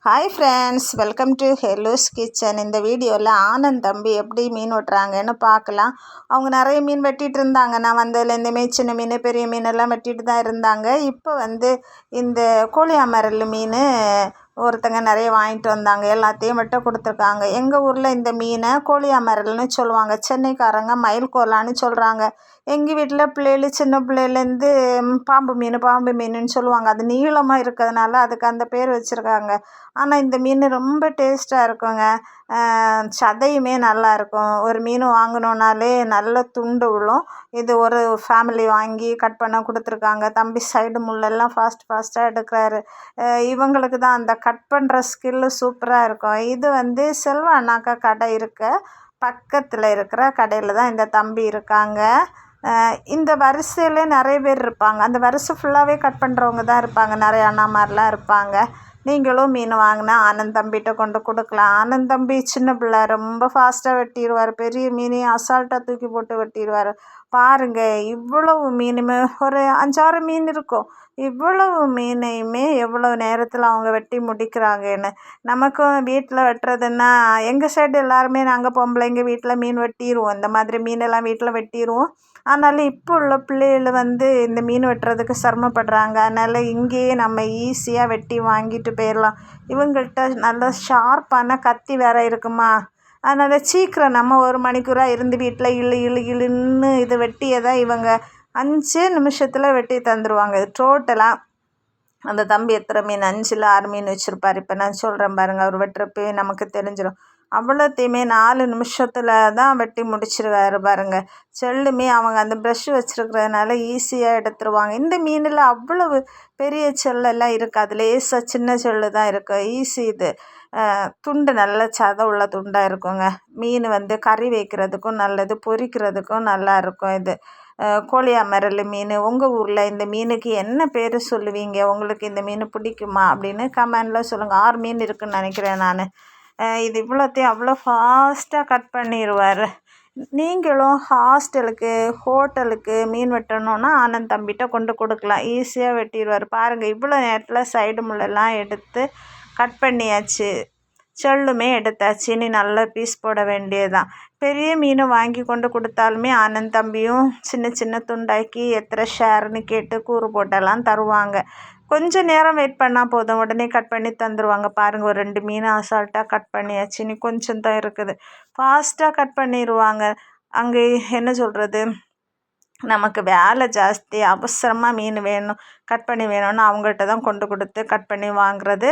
Hi friends, welcome to ஹெலோஸ் kitchen. இந்த வீடியோவில் ஆனந்த் தம்பி எப்படி மீன் வெட்டுறாங்கன்னு பார்க்கலாம். அவங்க நிறைய மீன் வெட்டிகிட்டு இருந்தாங்க. நான் வந்ததுலேருந்துமே சின்ன மீன் பெரிய மீனெல்லாம் வெட்டிட்டு தான் இருந்தாங்க. இப்போ இந்த கோழியாமரல் மீன் ஒருத்தங்க நிறைய வாங்கிட்டு வந்தாங்க. எல்லாத்தையும் வெட்ட கொடுத்துருக்காங்க. எங்கள் ஊரில் இந்த மீனை கோழியாமரல்னு சொல்லுவாங்க. சென்னைக்காரங்க மயில் கோலான்னு சொல்கிறாங்க. எங்கள் வீட்டில் பிள்ளைகள் சின்ன பிள்ளையிலேருந்து பாம்பு மீனுன்னு சொல்லுவாங்க. அது நீளமாக இருக்கிறதுனால அதுக்கு அந்த பேர் வச்சுருக்காங்க. ஆனால் இந்த மீன் ரொம்ப டேஸ்ட்டாக இருக்குங்க. சதையுமே நல்லாயிருக்கும். ஒரு மீன் வாங்கினோன்னாலே நல்ல துண்டு விழும். இது ஒரு ஃபேமிலி வாங்கி கட் பண்ண கொடுத்துருக்காங்க. தம்பி சைடு முள்ளெல்லாம் ஃபாஸ்ட்டாக எடுக்கிறாரு. இவங்களுக்கு தான் அந்த கட் பண்ணுற ஸ்கில்லு சூப்பராக இருக்கும். இது செல்வா அண்ணாக்கா கடை பக்கத்தில் இருக்கிற கடையில் தான் இந்த தம்பி இருக்காங்க. இந்த வரிசையில் நிறைய பேர் இருப்பாங்க. அந்த வரிசை ஃபுல்லாகவே கட் பண்ணுறவங்க தான் இருப்பாங்க. நிறைய அண்ணாமாரெலாம் இருப்பாங்க. நீங்களும் மீன் வாங்கினா ஆனந்த் தம்பிகிட்ட கொண்டு கொடுக்கலாம். ஆனந்த் தம்பி சின்ன பிள்ளை, ரொம்ப ஃபாஸ்ட்டாக வெட்டிடுவார். பெரிய மீனையும் அசால்ட்டாக தூக்கி போட்டு வெட்டிடுவார். பாருங்கள், இவ்வளவு மீனுமே ஒரு 5-6 மீன் இருக்கும். இவ்வளவு மீனையுமே எவ்வளோ நேரத்தில் அவங்க வெட்டி முடிக்கிறாங்கன்னு. நமக்கும் வீட்டில் வெட்டுறதுன்னா எங்கள் சைடு எல்லாருமே நாங்கள் பொம்பளைங்க வீட்டில் மீன் வெட்டிடுவோம். இந்த மாதிரி மீனெல்லாம் வீட்டில் வெட்டிடுவோம். ஆனாலும் இப்போ உள்ள பிள்ளைகள் இந்த மீன் வெட்டுறதுக்கு சிரமப்படுறாங்க. அதனால் இங்கேயே நம்ம ஈஸியாக வெட்டி வாங்கிட்டு போயிடலாம். இவங்கள்ட்ட நல்ல ஷார்ப்பான கத்தி வேறு இருக்குமா, அதனால் சீக்கிரம் நம்ம 1 மணிக்கூராக இருந்து வீட்டில் இழுன்னு இது வெட்டியதை இவங்க 5 நிமிஷத்தில் வெட்டி தந்துடுவாங்க. இது டோட்டலாக அந்த தம்பி எத்தனை மீன் 5 6 மீன் வச்சுருப்பார். இப்போ நான் சொல்கிறேன் பாருங்கள், அவர் வெட்டுறப்பே நமக்கு தெரிஞ்சிடும். அவ்வளோத்தையுமே 4 நிமிஷத்தில் தான் வெட்டி முடிச்சிருவாரு பாருங்கள். செல்லுமே அவங்க அந்த ப்ரெஷ் வச்சுருக்கிறதுனால ஈஸியாக எடுத்துருவாங்க. இந்த மீனில் அவ்வளவு பெரிய செல்லெல்லாம் இருக்காது. லேசாக சின்ன செல்லு தான் இருக்கும். ஈஸி இது. துண்டு நல்ல சதை உள்ள துண்டாக இருக்குங்க. மீன் கறி வைக்கிறதுக்கும் நல்லது, பொரிக்கிறதுக்கும் நல்லா இருக்கும். இது கோழியாமரல் மீன். உங்கள் ஊரில் இந்த மீனுக்கு என்ன பேர் சொல்லுவீங்க? உங்களுக்கு இந்த மீன் பிடிக்குமா அப்படின்னு கமெண்டில் சொல்லுங்கள். 6 மீன் இருக்குதுன்னு நினைக்கிறேன் நான். இது இவ்வளோத்தையும் அவ்வளோ ஃபாஸ்ட்டாக கட் பண்ணிடுவார். நீங்களும் ஹோட்டலுக்கு மீன் வெட்டணுன்னா ஆனந்த் தம்பிகிட்ட கொண்டு கொடுக்கலாம். ஈஸியாக வெட்டிடுவார். பாருங்கள், இவ்வளோ நேரத்தில் சைடு முள்ளெல்லாம் எடுத்து கட் பண்ணியாச்சு. செல்லுமே எடுத்தாச்சு. இனி நல்ல பீஸ் போட வேண்டியதுதான். பெரிய மீன் வாங்கி கொண்டு கொடுத்தாலுமே ஆனந்த் தம்பியும் சின்ன சின்ன துண்டாக்கி எத்தனை ஷேர்னு கேட்டு கூறு போட்டெல்லாம் தருவாங்க. கொஞ்சம் நேரம் வெயிட் பண்ணால் போதும், உடனே கட் பண்ணி தந்துடுவாங்க. பாருங்கள், ஒரு 2 மீன் அசால்ட்டாக கட் பண்ணியாச்சு. இனி கொஞ்சம் தான் இருக்குது. ஃபாஸ்ட்டாக கட் பண்ணிடுவாங்க. அங்கே என்ன சொல்கிறது, நமக்கு வேலை ஜாஸ்தி, அவசரமாக மீன் வேணும், கட் பண்ணி வேணும்னு அவங்கள்ட்ட தான் கொண்டு கொடுத்து கட் பண்ணி வாங்குறது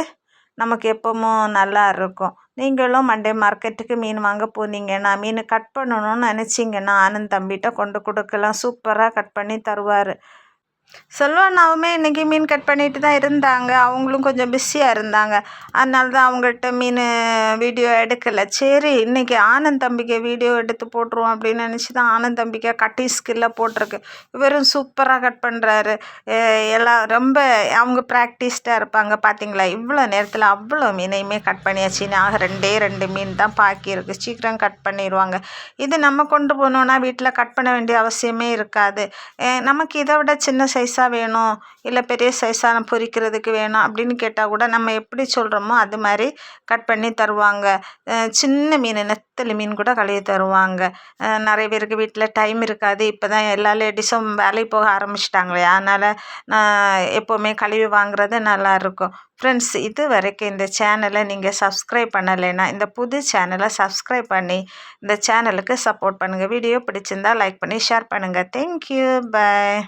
நமக்கு எப்பவும் நல்லா இருக்கும். நீங்களும் மண்டே மார்க்கெட்டுக்கு மீன் வாங்க போனீங்கன்னா, மீன் கட் பண்ணணும்னு நினச்சிங்கன்னா ஆனந்த் தம்பிகிட்ட கொண்டு கொடுக்கலாம். சூப்பராக கட் பண்ணி தருவார். செல்வண்ணாவுமே இன்றைக்கி மீன் கட் பண்ணிட்டு தான் இருந்தாங்க. அவங்களும் கொஞ்சம் பிஸியாக இருந்தாங்க. அதனால தான் அவங்கள்ட்ட மீன் வீடியோ எடுக்கலை. சரி, இன்றைக்கி ஆனந்த் தம்பிக்கு வீடியோ எடுத்து போட்டுருவோம் அப்படின்னு நினச்சி தான் ஆனந்த் தம்பிக்கு கட்டிங் ஸ்கில்ல போட்டிருக்கு. இவரும் சூப்பராக கட் பண்ணுறாரு. எல்லாம் ரொம்ப அவங்க ப்ராக்டிஸ்டாக இருப்பாங்க. பார்த்தீங்களா, இவ்வளோ நேரத்தில் அவ்வளோ மீனையுமே கட் பண்ணியாச்சு. நாங்கள் 2 மீன் தான் பாக்கி இருக்குது. சீக்கிரம் கட் பண்ணிடுவாங்க. இது நம்ம கொண்டு போனோன்னா வீட்டில் கட் பண்ண வேண்டிய அவசியமே இருக்காது. நமக்கு இதை விட சின்ன சைஸாக வேணும், இல்லை பெரிய சைஸாக பொரிக்கிறதுக்கு வேணும் அப்படின்னு கேட்டால் கூட நம்ம எப்படி சொல்கிறோமோ அது மாதிரி கட் பண்ணி தருவாங்க. சின்ன மீன், நெத்தலி மீன் கூட கழுவி தருவாங்க. நிறைய பேருக்கு வீட்டில் டைம் இருக்காது. இப்போ தான் எல்லா லேடிஸும் வேலைக்கு போக ஆரம்பிச்சிட்டாங்களே, அதனால் எப்போவுமே கழுவி வாங்குறது நல்லாயிருக்கும். ஃப்ரெண்ட்ஸ், இது வரைக்கும் இந்த சேனலை நீங்கள் சப்ஸ்கிரைப் பண்ணலைன்னா இந்த புது சேனலை சப்ஸ்கிரைப் பண்ணி இந்த சேனலுக்கு சப்போர்ட் பண்ணுங்கள். வீடியோ பிடிச்சிருந்தால் லைக் பண்ணி ஷேர் பண்ணுங்கள். தேங்க்யூ, பாய்.